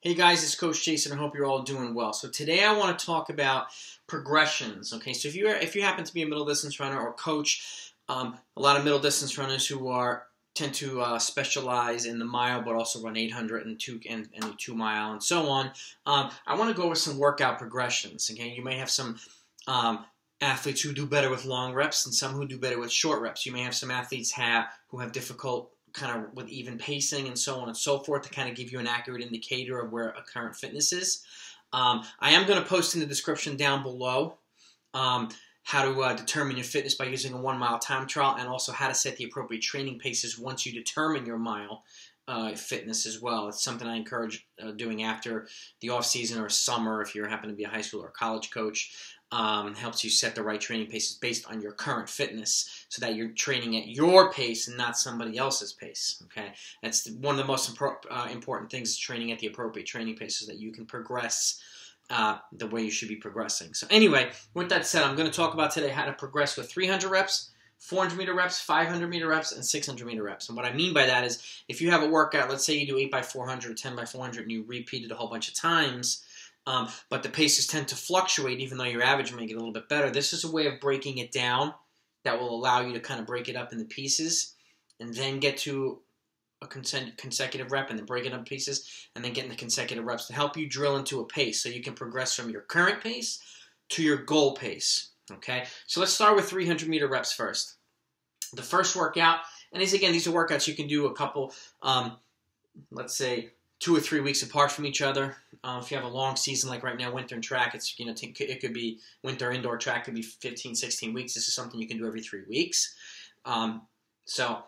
Hey guys, it's Coach Jason. I hope you're all doing well. So today I want to talk about progressions. Okay, so if you happen to be a middle distance runner or coach, a lot of middle distance runners who tend to specialize in the mile, but also run 800 and the 2 mile and so on. I want to go over some workout progressions. Okay, you may have some athletes who do better with long reps and some who do better with short reps. You may have some athletes who have difficult kind of with even pacing and so on and so forth to kind of give you an accurate indicator of where a current fitness is. I am going to post in the description down below how to determine your fitness by using a 1 mile time trial, and also how to set the appropriate training paces once you determine your mile fitness as well. It's something I encourage doing after the off season or summer if you happen to be a high school or college coach. Helps you set the right training paces based on your current fitness so that you're training at your pace and not somebody else's pace. Okay, that's one of the most important things, is training at the appropriate training pace so that you can progress the way you should be progressing. So anyway, with that said, I'm going to talk about today how to progress with 300 reps, 400 meter reps, 500 meter reps, and 600 meter reps. And what I mean by that is, if you have a workout, let's say you do 8x400 or 10x400 and you repeat it a whole bunch of times, but the paces tend to fluctuate even though your average may get a little bit better. This is a way of breaking it down that will allow you to kind of break it up into pieces and then get to a consecutive rep and then break it up in pieces and then get into consecutive reps to help you drill into a pace so you can progress from your current pace to your goal pace. Okay, so let's start with 300 meter reps first. The first workout, and these are workouts you can do a couple, let's say 2 or 3 weeks apart from each other. If you have a long season like right now, winter and track, it could be winter indoor track, could be 15, 16 weeks. This is something you can do every 3 weeks. So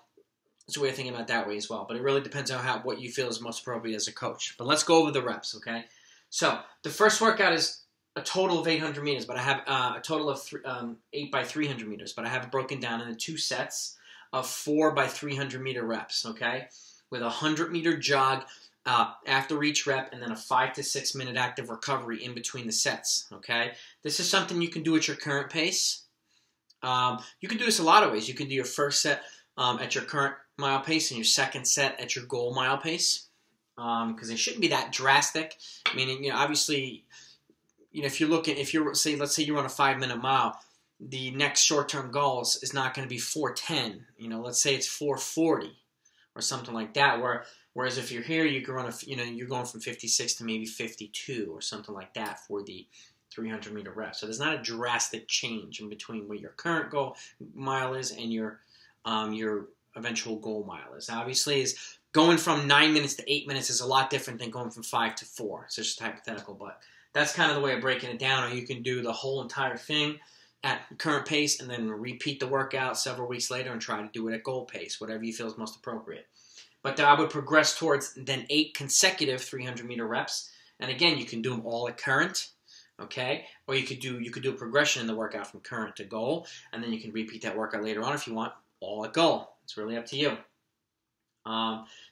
it's a way of thinking about it that way as well. But it really depends on what you feel is most appropriate as a coach. But let's go over the reps, okay? So the first workout is a total of 800 meters, but I have a total of 8 by 300 meters, but I have it broken down into 2 sets of 4 by 300 meter reps, okay? With a 100 meter jog after each rep, and then a 5 to 6 minute active recovery in between the sets, okay? This is something you can do at your current pace. You can do this a lot of ways. You can do your first set at your current mile pace and your second set at your goal mile pace, because they shouldn't be that drastic. Meaning, obviously, let's say you run a 5-minute mile, the next short-term goals is not going to be 4:10. Let's say it's 4:40 or something like that. Whereas if you're here, you can run you're going from 56 to maybe 52 or something like that for the 300 meter reps. So there's not a drastic change in between what your current goal mile is and your eventual goal mile is. Obviously, is going from 9 minutes to 8 minutes is a lot different than going from 5 to 4. So it's just hypothetical, but that's kind of the way of breaking it down. Or you can do the whole entire thing at current pace and then repeat the workout several weeks later and try to do it at goal pace, whatever you feel is most appropriate. But I would progress towards then 8 consecutive 300 meter reps. And again, you can do them all at current, okay? Or you could do a progression in the workout from current to goal, and then you can repeat that workout later on if you want, all at goal. It's really up to you.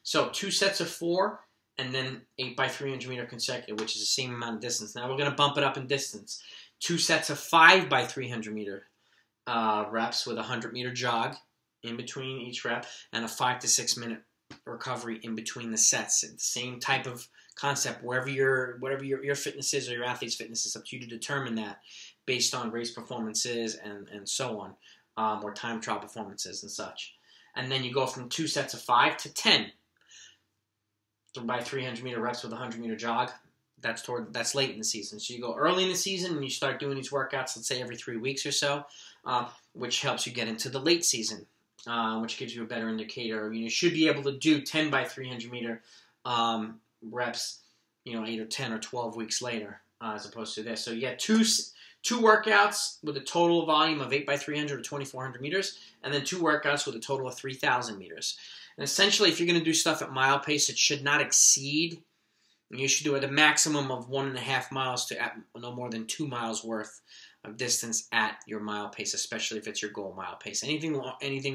So 2 sets of 4, and then 8 by 300 meter consecutive, which is the same amount of distance. Now we're going to bump it up in distance. 2 sets of 5 by 300 meter reps with a 100 meter jog in between each rep, and a 5 to 6 minute recovery in between the sets. It's the same type of concept. Whatever your fitness is or your athlete's fitness is, up to you to determine that based on race performances and so on, or time trial performances and such. And then you go from 2 sets of 5 to 10 by 300 meter reps with a 100 meter jog. That's late in the season. So you go early in the season and you start doing these workouts, let's say every 3 weeks or so, which helps you get into the late season. Which gives you a better indicator. You should be able to do 10 by 300 meter reps, 8 or 10 or 12 weeks later, as opposed to this. So you get two workouts with a total volume of 8 by 300 or 2,400 meters, and then 2 workouts with a total of 3,000 meters. And essentially, if you're going to do stuff at mile pace, it should not exceed. You should do it a maximum of 1.5 miles to no more than 2 miles worth of distance at your mile pace, especially if it's your goal mile pace. Anything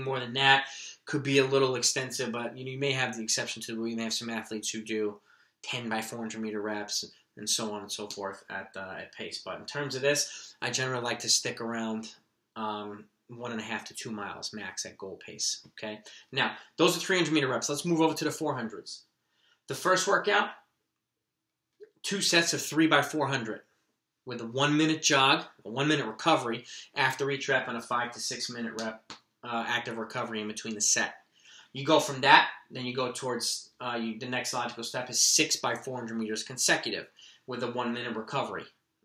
more than that could be a little extensive, but you may have the exception to where you may have some athletes who do 10 by 400 meter reps and so on and so forth at pace. But in terms of this, I generally like to stick around 1.5 to 2 miles max at goal pace. Okay. Now those are 300 meter reps. Let's move over to the 400s. The first workout, 2 sets of 3 by 400 with a 1 minute jog, a 1 minute recovery after each rep, and a 5 to 6 minute rep active recovery in between the set. You go from that, then you go towards the next logical step is 6 by 400 meters consecutive with a 1 minute recovery.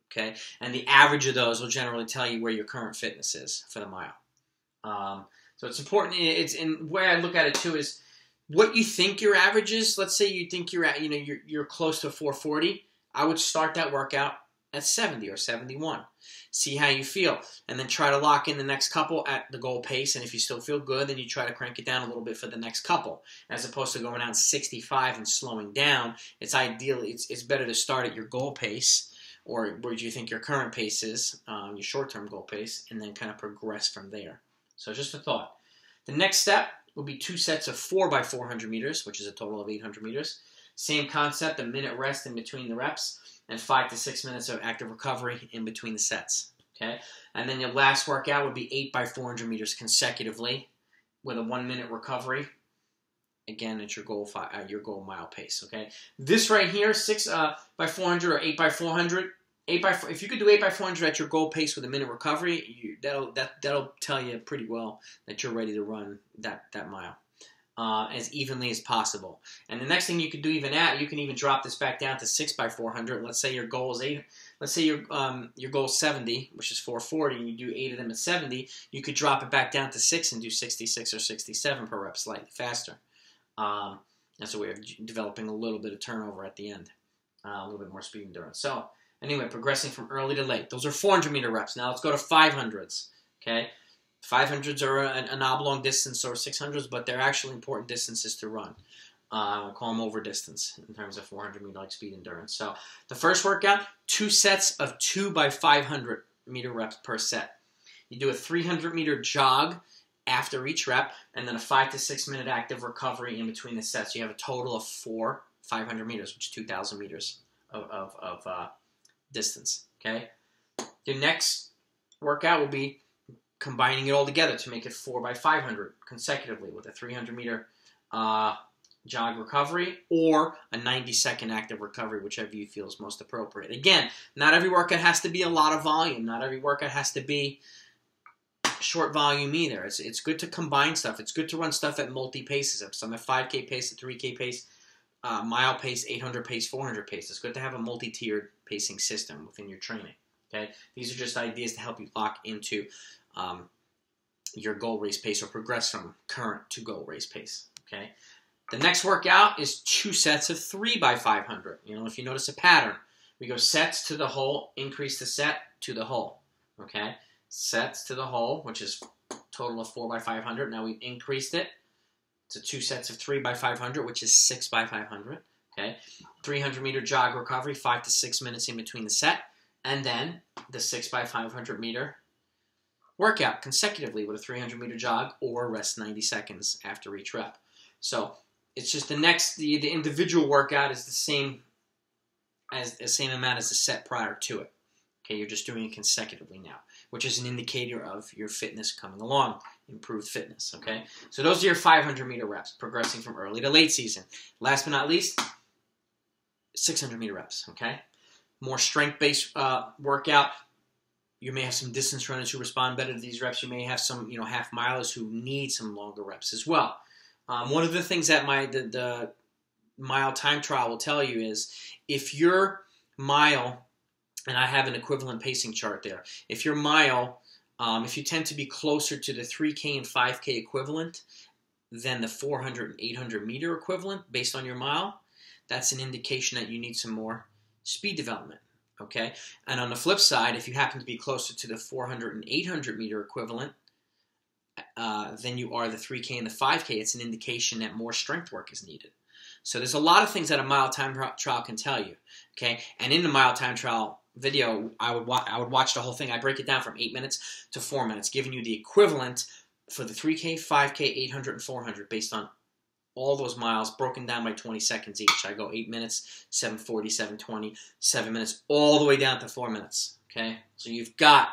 Okay, and the average of those will generally tell you where your current fitness is for the mile. So it's important. It's in where I look at it too is what you think your average is. Let's say you think you're at, you're close to 440. I would start that workout at 70 or 71. See how you feel, and then try to lock in the next couple at the goal pace. And if you still feel good, then you try to crank it down a little bit for the next couple, as opposed to going down 65 and slowing down. It's better to start at your goal pace, or where do you think your current pace is, your short-term goal pace, and then kind of progress from there. So just a thought. The next step will be 2 sets of 4 by 400 meters, which is a total of 800 meters. Same concept, a minute rest in between the reps, and 5 to 6 minutes of active recovery in between the sets. Okay, and then your last workout would be 8 by 400 meters consecutively with a 1 minute recovery. Again, at your goal mile pace. Okay, this right here, 6 by 400 or 8 by 400. If you could do 8 by 400 at your goal pace with a minute recovery, that'll tell you pretty well that you're ready to run that mile as evenly as possible. And the next thing you could do you can even drop this back down to 6 by 400. Let's say your goal is 8. Let's say your goal is 70, which is 440, and you do 8 of them at 70. You could drop it back down to 6 and do 66 or 67 per rep, slightly faster. That's a way of developing a little bit of turnover at the end, a little bit more speed endurance. So anyway, progressing from early to late. Those are 400 meter reps. Now let's go to 500s. Okay, 500s are an oblong distance, or 600s, but they're actually important distances to run. I call them over distance in terms of 400 meter like speed endurance. So the first workout, 2 sets of 2 by 500 meter reps per set. You do a 300 meter jog after each rep, and then a 5 to 6 minute active recovery in between the sets. You have a total of 4 500 meters, which is 2,000 meters of distance. Okay. Your next workout will be combining it all together to make it 4 by 500 consecutively with a 300 meter jog recovery or a 90-second active recovery, whichever you feel is most appropriate. Again, not every workout has to be a lot of volume. Not every workout has to be short volume either. It's good to combine stuff. It's good to run stuff at multi-paces. Some at 5K pace, a 3K pace, mile pace, 800 pace, 400 pace. It's good to have a multi-tiered pacing system within your training. Okay, these are just ideas to help you lock into your goal race pace or progress from current to goal race pace. Okay, the next workout is 2 sets of 3 by 500. If you notice a pattern, we go sets to the hole, increase the set to the hole. Okay, sets to the hole, which is total of 4 by 500. Now we've increased it to 2 sets of 3 by 500, which is 6 by 500. Okay, 300 meter jog recovery, 5 to 6 minutes in between the set, and then the 6 by 500 meter workout consecutively with a 300 meter jog or rest 90 seconds after each rep. So it's just the individual workout is the same amount as the set prior to it. Okay, you're just doing it consecutively now, which is an indicator of your fitness coming along, improved fitness. Okay, so those are your 500 meter reps, progressing from early to late season. Last but not least, 600 meter reps. Okay, more strength-based workout. You may have some distance runners who respond better to these reps. You may have some, half milers who need some longer reps as well. One of the things that the mile time trial will tell you is if your mile, and I have an equivalent pacing chart there, if your mile, if you tend to be closer to the 3K and 5K equivalent than the 400 and 800 meter equivalent based on your mile, that's an indication that you need some more speed development. Okay, and on the flip side, if you happen to be closer to the 400 and 800 meter equivalent than you are the 3K and the 5K, it's an indication that more strength work is needed. So there's a lot of things that a mile time trial can tell you. Okay, and in the mile time trial video, I would watch the whole thing. I break it down from 8 minutes to 4 minutes, giving you the equivalent for the 3K, 5K, 800, and 400 based on all those miles broken down by 20 seconds each. I go 8 minutes, 740, 720, 7 minutes, all the way down to 4 minutes. Okay, so you've got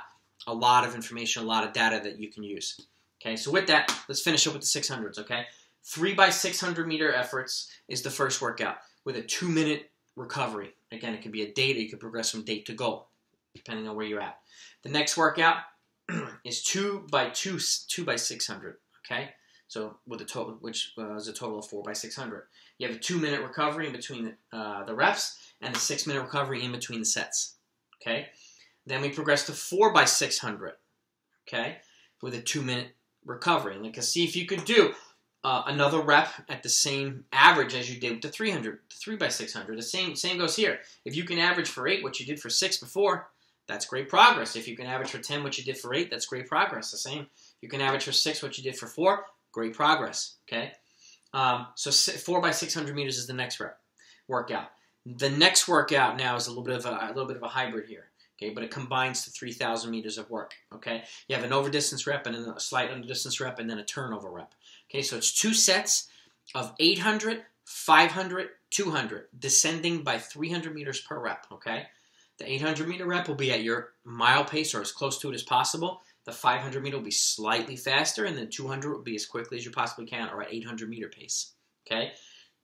a lot of information, a lot of data that you can use. Okay, so with that, let's finish up with the 600s. Okay, 3 by 600 meter efforts is the first workout with a 2 minute recovery. Again, it could be a date, or you could progress from date to goal, depending on where you're at. The next workout is 2 by 600. Okay, so with a total, which is a total of 4 by 600. You have a 2-minute recovery in between the reps, and a 6-minute recovery in between the sets. Okay, then we progress to 4 by 600. Okay, with a 2-minute recovery. And see if you could do another rep at the same average as you did with the 3 by 600. The same goes here. If you can average for 8 what you did for 6 before, that's great progress. If you can average for 10 what you did for 8, that's great progress. The same. If you can average for 6 what you did for 4, great progress. Okay, so 4 by 600 meters is the next workout. The next workout now is a little bit of a hybrid here. Okay, but it combines to 3,000 meters of work. Okay, you have an over distance rep and then a slight under distance rep and then a turnover rep. Okay, so it's 2 sets of 800, 500, 200, descending by 300 meters per rep. Okay, the 800 meter rep will be at your mile pace or as close to it as possible. The 500 meter will be slightly faster, and then 200 will be as quickly as you possibly can, or at 800 meter pace. Okay,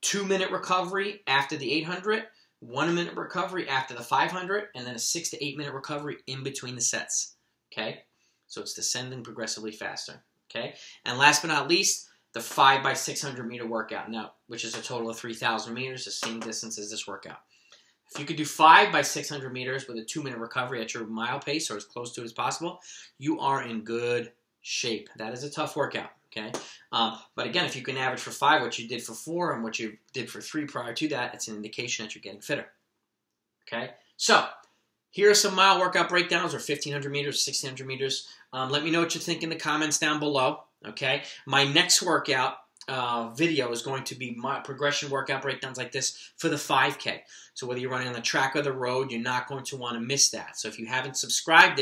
2-minute recovery after the 800. 1-minute recovery after the 500, and then a 6 to 8 minute recovery in between the sets. Okay, so it's descending progressively faster. Okay, and last but not least, the 5 by 600 meter workout, now, which is a total of 3,000 meters, the same distance as this workout. If you could do 5 by 600 meters with a 2-minute recovery at your mile pace or as close to it as possible, you are in good shape. That is a tough workout. Okay, but again, if you can average for 5 what you did for 4 and what you did for 3 prior to that, it's an indication that you're getting fitter. Okay, so here are some mile workout breakdowns, or 1,500 meters, 1,600 meters. Let me know what you think in the comments down below. Okay, my next workout video is going to be my progression workout breakdowns like this for the 5K. So whether you're running on the track or the road, you're not going to want to miss that. So if you haven't subscribed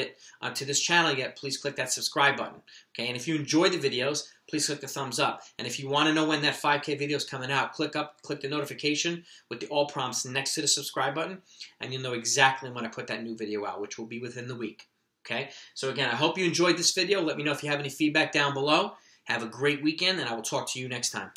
to this channel yet, please click that subscribe button. Okay, and if you enjoy the videos, please click the thumbs up. And if you want to know when that 5K video is coming out, click the notification with the all prompts next to the subscribe button, and you'll know exactly when I put that new video out, which will be within the week. Okay, so again, I hope you enjoyed this video. Let me know if you have any feedback down below. Have a great weekend, and I will talk to you next time.